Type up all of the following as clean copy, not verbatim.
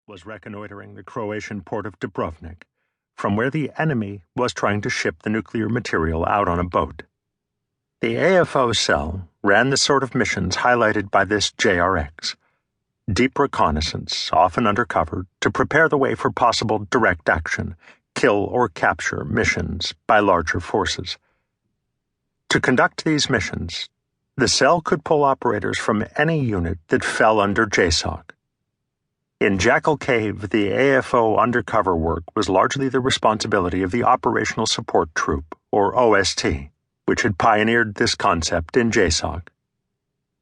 was reconnoitering the Croatian port of Dubrovnik, from where the enemy was trying to ship the nuclear material out on a boat. The AFO cell ran the sort of missions highlighted by this JRX: deep reconnaissance, often undercover, to prepare the way for possible direct action, kill or capture missions by larger forces. To conduct these missions, the cell could pull operators from any unit that fell under JSOC. In Jackal Cave, the AFO undercover work was largely the responsibility of the Operational Support Troop, or OST, which had pioneered this concept in JSOC.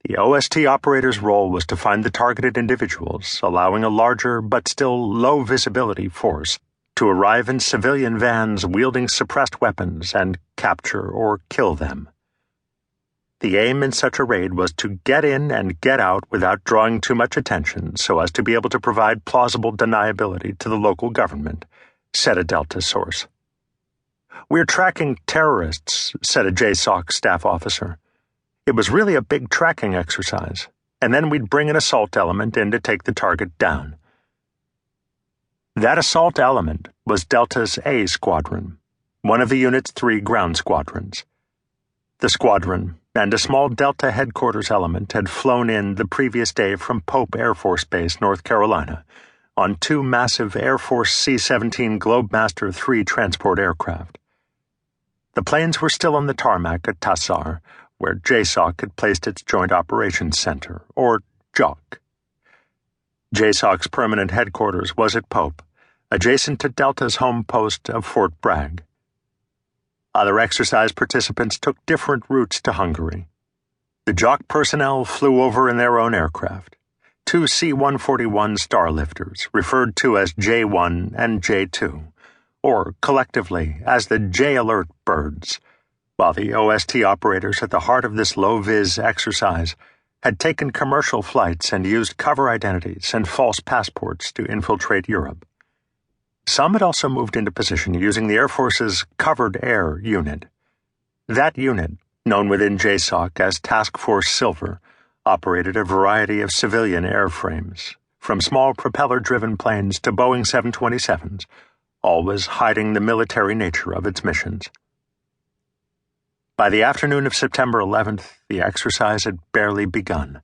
The OST operator's role was to find the targeted individuals, allowing a larger but still low-visibility force to arrive in civilian vans wielding suppressed weapons and capture or kill them. The aim in such a raid was to get in and get out without drawing too much attention so as to be able to provide plausible deniability to the local government, said a Delta source. "We're tracking terrorists," said a JSOC staff officer. "It was really a big tracking exercise, and then we'd bring an assault element in to take the target down." That assault element was Delta's A Squadron, one of the unit's 3 ground squadrons. The squadron and a small Delta headquarters element had flown in the previous day from Pope Air Force Base, North Carolina, on 2 massive Air Force C-17 Globemaster III transport aircraft. The planes were still on the tarmac at Tassar, where JSOC had placed its Joint Operations Center, or JOC. JSOC's permanent headquarters was at Pope, adjacent to Delta's home post of Fort Bragg. Other exercise participants took different routes to Hungary. The JOC personnel flew over in their own aircraft, 2 C-141 Starlifters, referred to as J-1 and J-2, or collectively as the J-Alert birds, while the OST operators at the heart of this low-vis exercise had taken commercial flights and used cover identities and false passports to infiltrate Europe. Some had also moved into position using the Air Force's Covered Air Unit. That unit, known within JSOC as Task Force Silver, operated a variety of civilian airframes, from small propeller-driven planes to Boeing 727s, always hiding the military nature of its missions. By the afternoon of September 11th, the exercise had barely begun.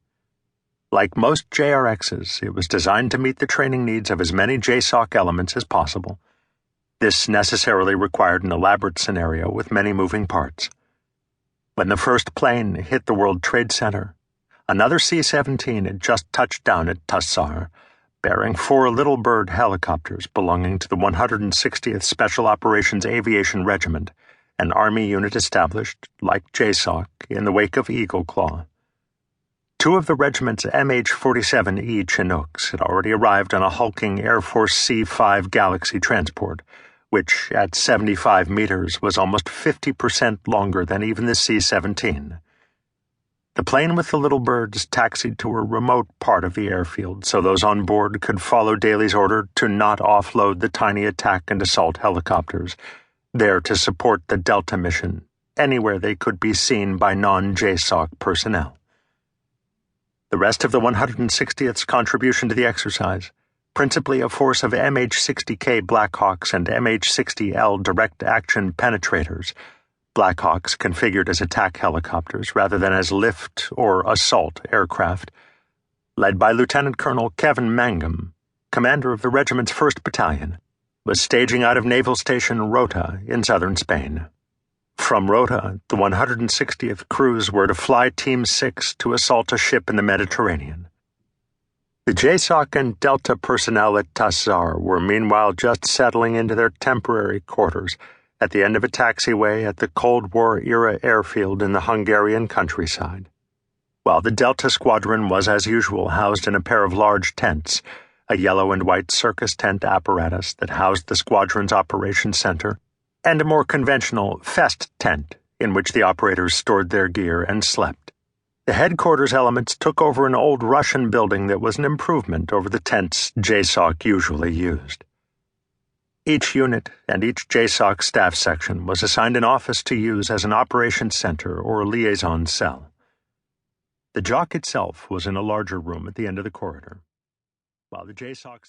Like most JRXs, it was designed to meet the training needs of as many JSOC elements as possible. This necessarily required an elaborate scenario with many moving parts. When the first plane hit the World Trade Center, another C-17 had just touched down at Tassar, bearing 4 Little Bird helicopters belonging to the 160th Special Operations Aviation Regiment, an Army unit established, like JSOC, in the wake of Eagle Claw. 2 of the regiment's MH-47E Chinooks had already arrived on a hulking Air Force C-5 Galaxy transport, which, at 75 meters, was almost 50% longer than even the C-17. The plane with the Little Birds taxied to a remote part of the airfield so those on board could follow Daly's order to not offload the tiny attack and assault helicopters, there to support the Delta mission anywhere they could be seen by non-JSOC personnel. The rest of the 160th's contribution to the exercise, principally a force of MH-60K Blackhawks and MH-60L direct-action penetrators, Blackhawks configured as attack helicopters rather than as lift or assault aircraft, led by Lieutenant Colonel Kevin Mangum, commander of the regiment's 1st Battalion, was staging out of Naval Station Rota in southern Spain. From Rota, the 160th crews were to fly Team 6 to assault a ship in the Mediterranean. The JSOC and Delta personnel at Tassar were meanwhile just settling into their temporary quarters at the end of a taxiway at the Cold War-era airfield in the Hungarian countryside, while the Delta Squadron was as usual housed in a pair of large tents, a yellow and white circus tent apparatus that housed the squadron's operations center, and a more conventional fest tent in which the operators stored their gear and slept. The headquarters elements took over an old Russian building that was an improvement over the tents JSOC usually used. Each unit and each JSOC staff section was assigned an office to use as an operations center or liaison cell. The JOC itself was in a larger room at the end of the corridor, while the JSOC